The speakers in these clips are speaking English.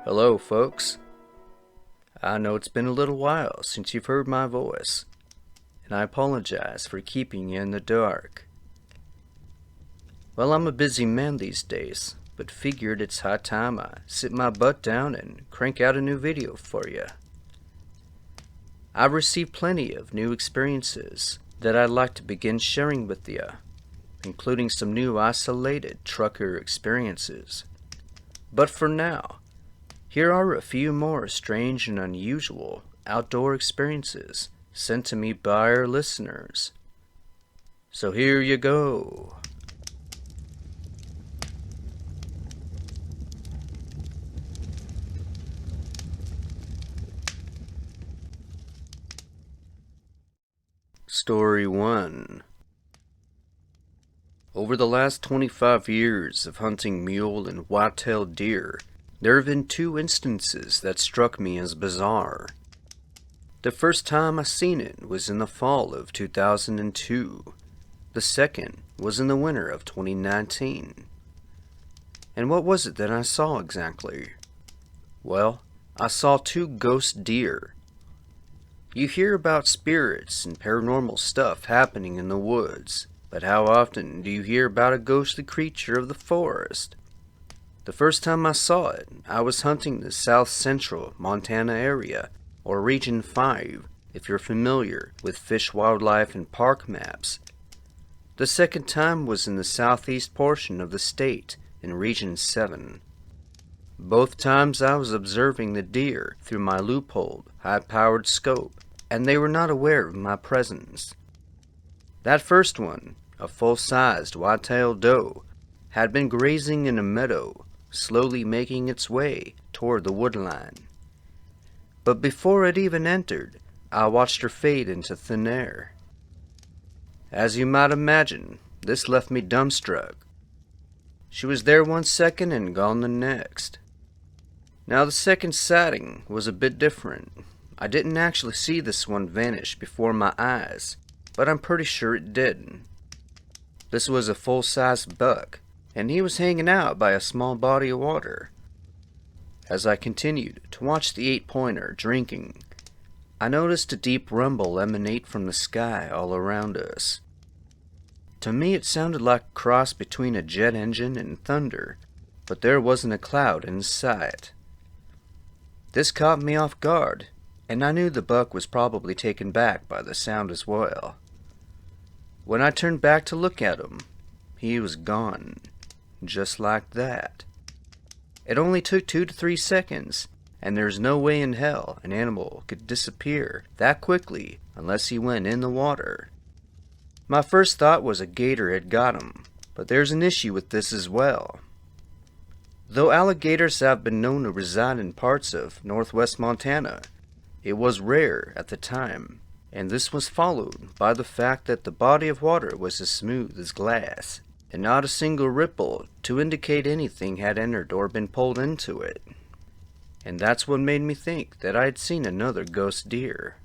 Hello, folks. I know it's been a little while since you've heard my voice, and I apologize for keeping you in the dark. Well, I'm a busy man these days, but figured it's high time I sit my butt down and crank out a new video for you. I've received plenty of new experiences that I'd like to begin sharing with you, including some new isolated trucker experiences. But for now, here are a few more strange and unusual outdoor experiences sent to me by our listeners. So here you go. Story 1. Over the last 25 years of hunting mule and white-tailed deer, there have been two instances that struck me as bizarre. The first time I seen it was in the fall of 2002. The second was in the winter of 2019. And what was it that I saw exactly? Well, I saw two ghost deer. You hear about spirits and paranormal stuff happening in the woods, but how often do you hear about a ghostly creature of the forest? The first time I saw it, I was hunting the south central Montana area, or Region 5, if you're familiar with fish, wildlife, and park maps. The second time was in the southeast portion of the state, in Region 7. Both times I was observing the deer through my loopholed, high-powered scope, and they were not aware of my presence. That first one, a full-sized white-tailed doe, had been grazing in a meadow, slowly making its way toward the woodline. But before it even entered, I watched her fade into thin air. As you might imagine, this left me dumbstruck. She was there 1 second and gone the next. Now the second sighting was a bit different. I didn't actually see this one vanish before my eyes, but I'm pretty sure it did. This was a full-sized buck, and he was hanging out by a small body of water. As I continued to watch the 8-pointer drinking, I noticed a deep rumble emanate from the sky all around us. To me it sounded like a cross between a jet engine and thunder, but there wasn't a cloud in sight. This caught me off guard, and I knew the buck was probably taken back by the sound as well. When I turned back to look at him, he was gone. Just like that. It only took 2 to 3 seconds, and there's no way in hell an animal could disappear that quickly unless he went in the water. My first thought was a gator had got him, but there's an issue with this as well. Though alligators have been known to reside in parts of northwest Montana, it was rare at the time, and this was followed by the fact that the body of water was as smooth as glass, and not a single ripple to indicate anything had entered or been pulled into it. And that's what made me think that I had seen another ghost deer.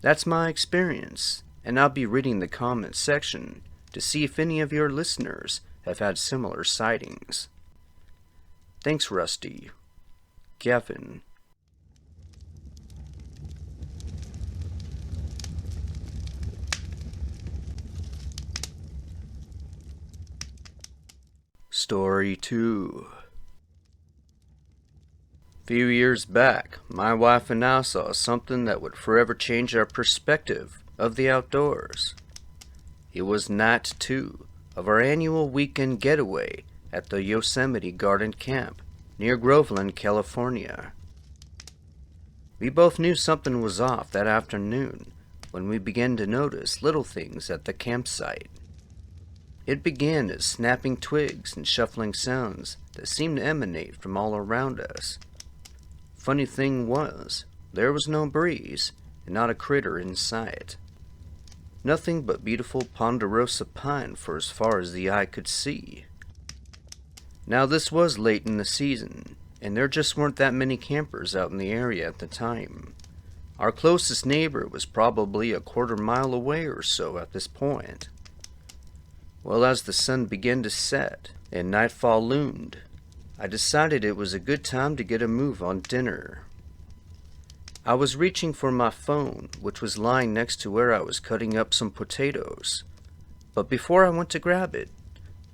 That's my experience, and I'll be reading the comments section to see if any of your listeners have had similar sightings. Thanks, Rusty. Gavin. Story 2. A few years back, my wife and I saw something that would forever change our perspective of the outdoors. It was night 2 of our annual weekend getaway at the Yosemite Garden Camp near Groveland, California. We both knew something was off that afternoon when we began to notice little things at the campsite. It began as snapping twigs and shuffling sounds that seemed to emanate from all around us. Funny thing was, there was no breeze and not a critter in sight. Nothing but beautiful ponderosa pine for as far as the eye could see. Now this was late in the season, and there just weren't that many campers out in the area at the time. Our closest neighbor was probably a quarter-mile away or so at this point. Well, as the sun began to set and nightfall loomed, I decided it was a good time to get a move on dinner. I was reaching for my phone, which was lying next to where I was cutting up some potatoes. But before I went to grab it,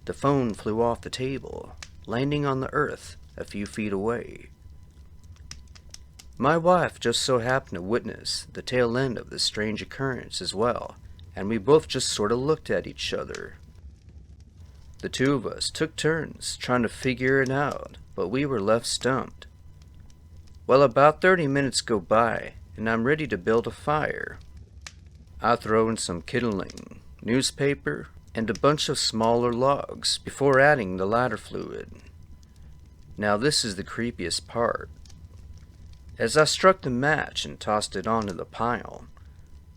the phone flew off the table, landing on the earth a few feet away. My wife just so happened to witness the tail end of this strange occurrence as well, and we both just sort of looked at each other. The two of us took turns trying to figure it out, but we were left stumped. Well, about 30 minutes go by, and I'm ready to build a fire. I throw in some kindling, newspaper, and a bunch of smaller logs before adding the lighter fluid. Now this is the creepiest part. As I struck the match and tossed it onto the pile,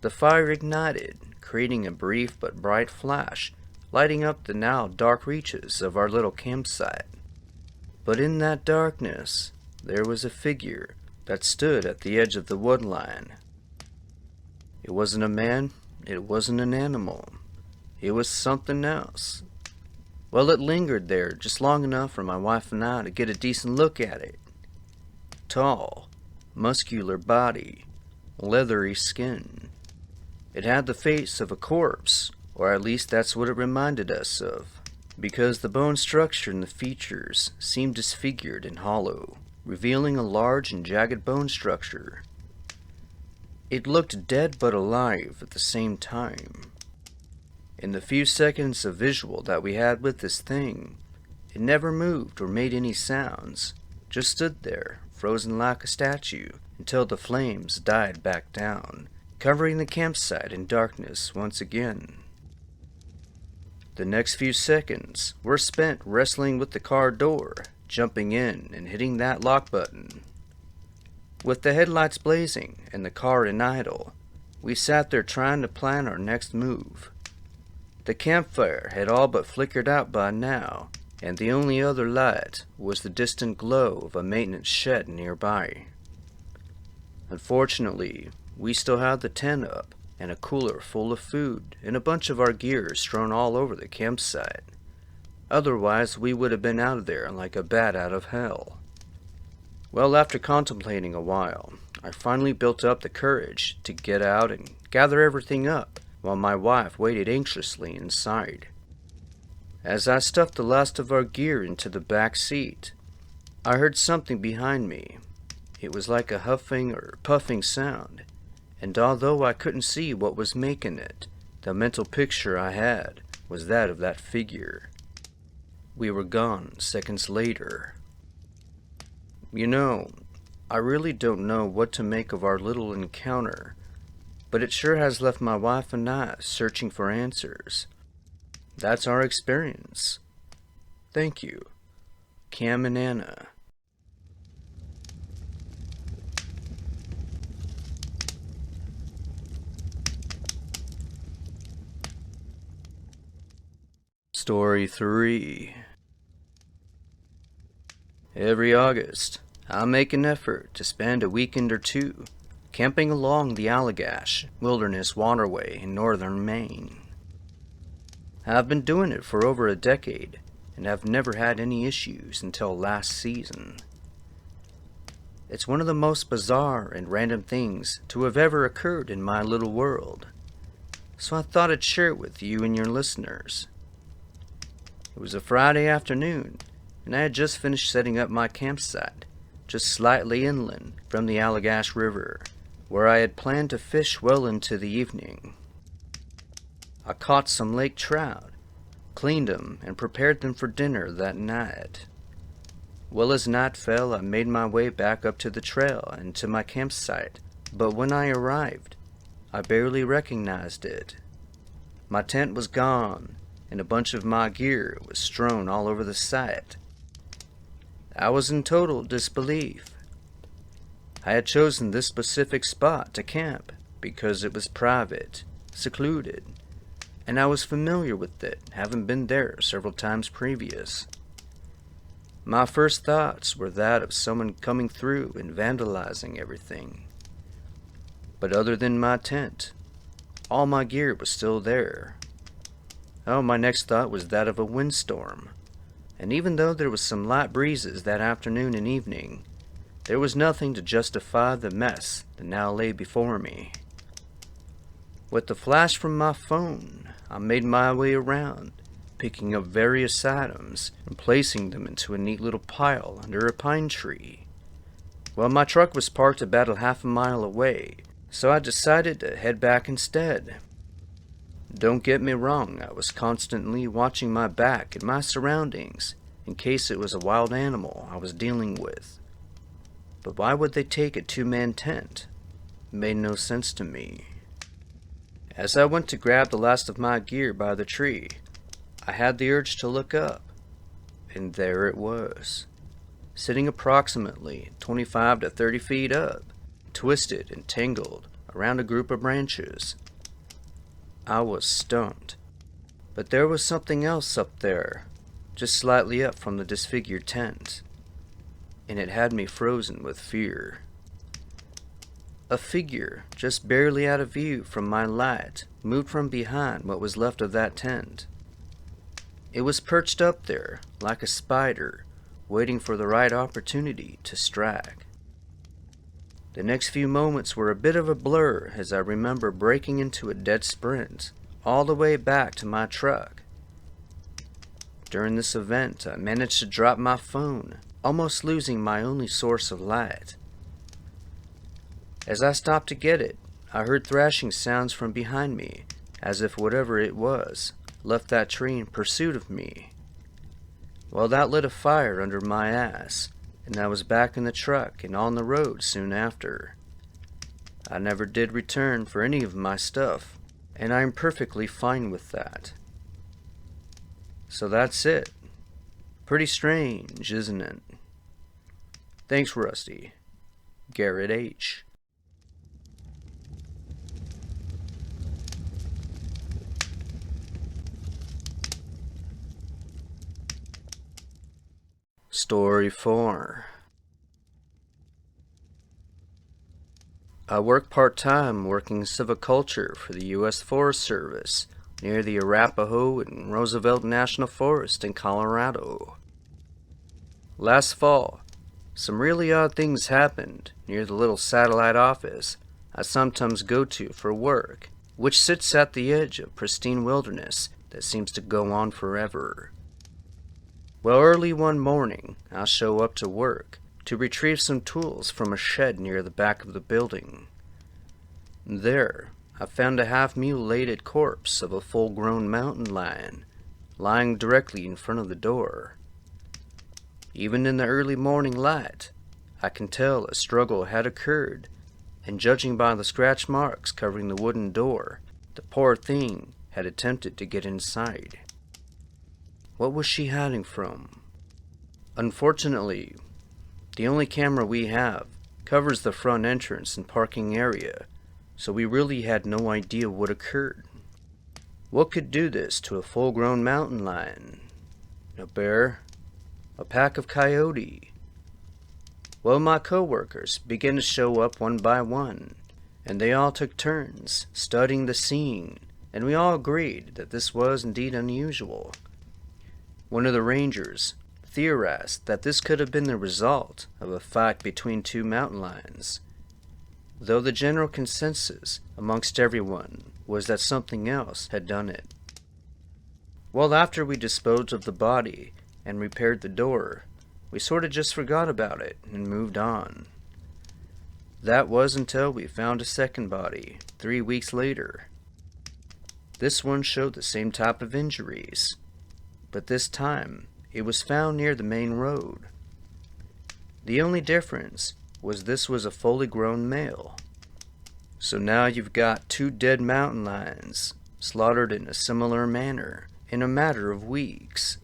the fire ignited, creating a brief but bright flash, lighting up the now dark reaches of our little campsite. But in that darkness, there was a figure that stood at the edge of the woodline. It wasn't a man, it wasn't an animal. It was something else. Well, it lingered there just long enough for my wife and I to get a decent look at it. Tall, muscular body, leathery skin. It had the face of a corpse, or at least that's what it reminded us of, because the bone structure and the features seemed disfigured and hollow, revealing a large and jagged bone structure. It looked dead but alive at the same time. In the few seconds of visual that we had with this thing, it never moved or made any sounds, just stood there, frozen like a statue, until the flames died back down, covering the campsite in darkness once again. The next few seconds were spent wrestling with the car door, jumping in and hitting that lock button. With the headlights blazing and the car in idle, we sat there trying to plan our next move. The campfire had all but flickered out by now, and the only other light was the distant glow of a maintenance shed nearby. Unfortunately, we still had the tent up, and a cooler full of food, and a bunch of our gear strewn all over the campsite. Otherwise, we would have been out of there like a bat out of hell. Well, after contemplating a while, I finally built up the courage to get out and gather everything up, while my wife waited anxiously inside. As I stuffed the last of our gear into the back seat, I heard something behind me. It was like a huffing or puffing sound, and although I couldn't see what was making it, the mental picture I had was that of that figure. We were gone seconds later. You know, I really don't know what to make of our little encounter, but it sure has left my wife and I searching for answers. That's our experience. Thank you, Cam and Anna. Story 3. Every August, I make an effort to spend a weekend or two camping along the Allagash Wilderness Waterway in northern Maine. I've been doing it for over a decade, and have never had any issues until last season. It's one of the most bizarre and random things to have ever occurred in my little world, so I thought I'd share it with you and your listeners. It was a Friday afternoon, and I had just finished setting up my campsite, just slightly inland from the Allagash River, where I had planned to fish well into the evening. I caught some lake trout, cleaned them, and prepared them for dinner that night. Well, as night fell, I made my way back up to the trail and to my campsite, but when I arrived, I barely recognized it. My tent was gone, and a bunch of my gear was strewn all over the site. I was in total disbelief. I had chosen this specific spot to camp because it was private, secluded, and I was familiar with it, having been there several times previous. My first thoughts were that of someone coming through and vandalizing everything. But other than my tent, all my gear was still there. Oh, my next thought was that of a windstorm, and even though there was some light breezes that afternoon and evening, there was nothing to justify the mess that now lay before me. With the flash from my phone, I made my way around, picking up various items and placing them into a neat little pile under a pine tree. Well, my truck was parked about a half a mile away, so I decided to head back instead. Don't get me wrong, I was constantly watching my back and my surroundings in case it was a wild animal I was dealing with. But why would they take a two-man tent? It made no sense to me. As I went to grab the last of my gear by the tree, I had the urge to look up, and there it was, sitting approximately 25 to 30 feet up, twisted and tangled around a group of branches. I was stumped, but there was something else up there, just slightly up from the disfigured tent, and it had me frozen with fear. A figure, just barely out of view from my light, moved from behind what was left of that tent. It was perched up there, like a spider, waiting for the right opportunity to strike. The next few moments were a bit of a blur as I remember breaking into a dead sprint, all the way back to my truck. During this event, I managed to drop my phone, almost losing my only source of light. As I stopped to get it, I heard thrashing sounds from behind me, as if whatever it was left that tree in pursuit of me. Well, that lit a fire under my ass, and I was back in the truck and on the road soon after. I never did return for any of my stuff, and I'm perfectly fine with that. So that's it. Pretty strange, isn't it? Thanks, Rusty. Garrett H. Story 4. I work part-time working silviculture for the U.S. Forest Service near the Arapahoe and Roosevelt National Forest in Colorado. Last fall, some really odd things happened near the little satellite office I sometimes go to for work, which sits at the edge of pristine wilderness that seems to go on forever. Well, early one morning, I show up to work to retrieve some tools from a shed near the back of the building. There, I found a half-mutilated corpse of a full-grown mountain lion lying directly in front of the door. Even in the early morning light, I can tell a struggle had occurred, and judging by the scratch marks covering the wooden door, the poor thing had attempted to get inside. What was she hiding from? Unfortunately, the only camera we have covers the front entrance and parking area, so we really had no idea what occurred. What could do this to a full-grown mountain lion? A bear? A pack of coyote? Well, my co-workers began to show up one by one, and they all took turns studying the scene, and we all agreed that this was indeed unusual. One of the rangers theorized that this could have been the result of a fight between two mountain lions, though the general consensus amongst everyone was that something else had done it. Well, after we disposed of the body and repaired the door, we sort of just forgot about it and moved on. That was until we found a second body 3 weeks later. This one showed the same type of injuries, but this time it was found near the main road. The only difference was this was a fully grown male. So now you've got two dead mountain lions slaughtered in a similar manner in a matter of weeks.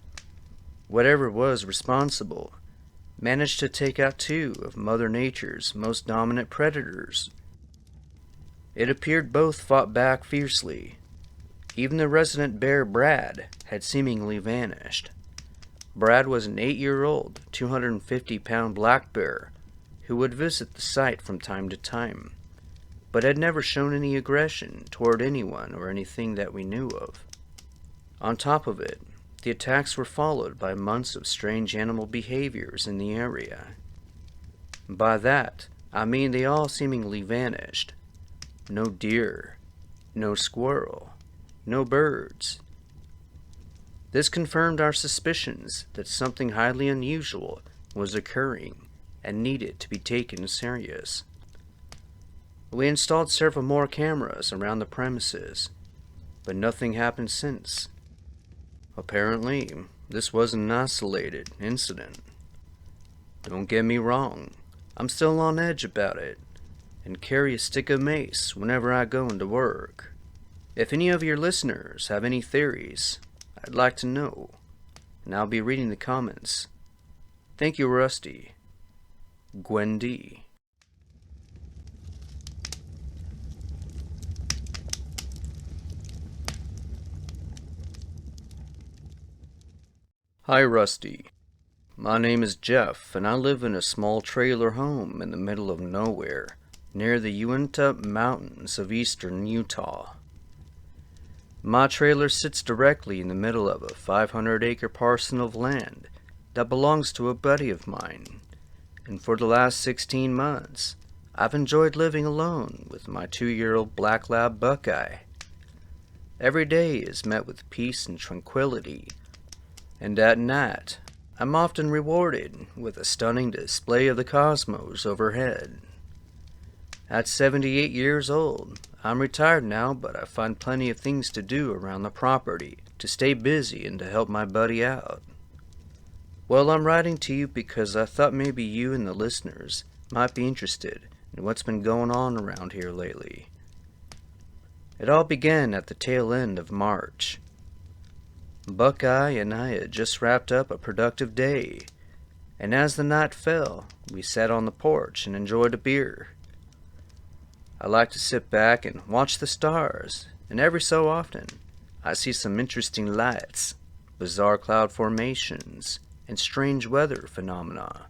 Whatever was responsible managed to take out two of Mother Nature's most dominant predators. It appeared both fought back fiercely. Even the resident bear Brad had seemingly vanished. Brad was an 8-year-old, 250-pound black bear who would visit the site from time to time, but had never shown any aggression toward anyone or anything that we knew of. On top of it, The attacks were followed by months of strange animal behaviors in the area. By that, I mean they all seemingly vanished. No deer, no squirrel, no birds. This confirmed our suspicions that something highly unusual was occurring and needed to be taken serious. We installed several more cameras around the premises, but nothing happened since. Apparently, this wasn't an isolated incident. Don't get me wrong, I'm still on edge about it, and carry a stick of mace whenever I go into work. If any of your listeners have any theories, I'd like to know, and I'll be reading the comments. Thank you, Rusty. Gwen D. Hi, Rusty. My name is Jeff, and I live in a small trailer home in the middle of nowhere, near the Uinta Mountains of eastern Utah. My trailer sits directly in the middle of a 500-acre parcel of land that belongs to a buddy of mine, and for the last 16 months, I've enjoyed living alone with my 2-year-old black lab Buckeye. Every day is met with peace and tranquility, and at night, I'm often rewarded with a stunning display of the cosmos overhead. At 78 years old, I'm retired now, but I find plenty of things to do around the property to stay busy and to help my buddy out. Well, I'm writing to you because I thought maybe you and the listeners might be interested in what's been going on around here lately. It all began at the tail end of March. Buckeye and I had just wrapped up a productive day, and as the night fell, we sat on the porch and enjoyed a beer. I like to sit back and watch the stars, and every so often, I see some interesting lights, bizarre cloud formations, and strange weather phenomena,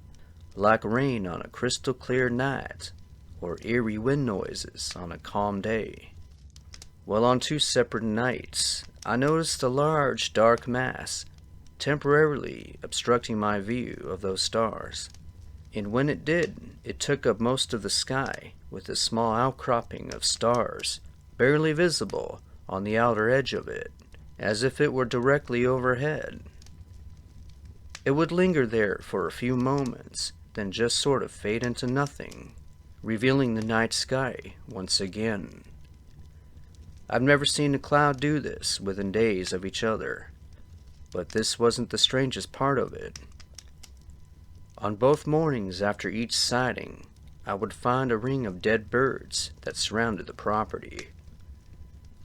like rain on a crystal clear night, or eerie wind noises on a calm day. Well, on 2 separate nights, I noticed a large dark mass temporarily obstructing my view of those stars. And when it did, it took up most of the sky with a small outcropping of stars barely visible on the outer edge of it, as if it were directly overhead. It would linger there for a few moments, then just sort of fade into nothing, revealing the night sky once again. I've never seen a cloud do this within days of each other, but this wasn't the strangest part of it. On both mornings after each sighting, I would find a ring of dead birds that surrounded the property.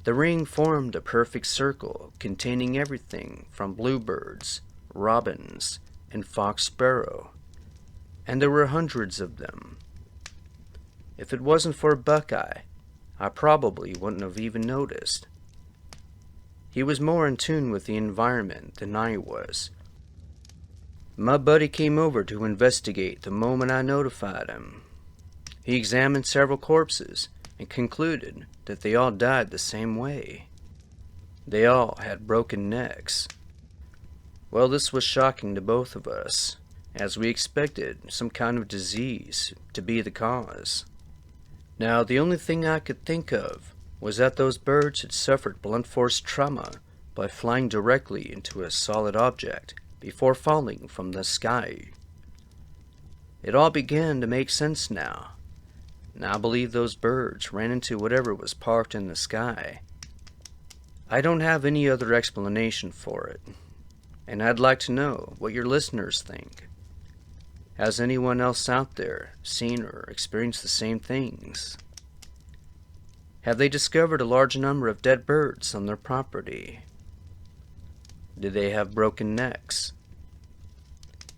The ring formed a perfect circle containing everything from bluebirds, robins, and fox sparrow, and there were hundreds of them. If it wasn't for Buckeye, I probably wouldn't have even noticed. He was more in tune with the environment than I was. My buddy came over to investigate the moment I notified him. He examined several corpses and concluded that they all died the same way. They all had broken necks. Well, this was shocking to both of us, as we expected some kind of disease to be the cause. Now, the only thing I could think of was that those birds had suffered blunt force trauma by flying directly into a solid object before falling from the sky. It all began to make sense now, and I believe those birds ran into whatever was parked in the sky. I don't have any other explanation for it, and I'd like to know what your listeners think. Has anyone else out there seen or experienced the same things? Have they discovered a large number of dead birds on their property? Do they have broken necks?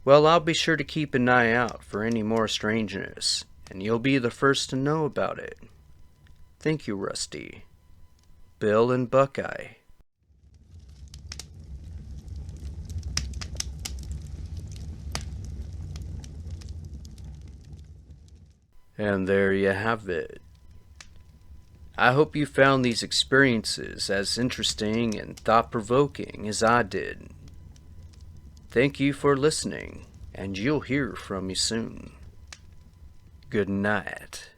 Well, I'll be sure to keep an eye out for any more strangeness, and you'll be the first to know about it. Thank you, Rusty. Bill and Buckeye. And there you have it. I hope you found these experiences as interesting and thought-provoking as I did. Thank you for listening, and you'll hear from me soon. Good night.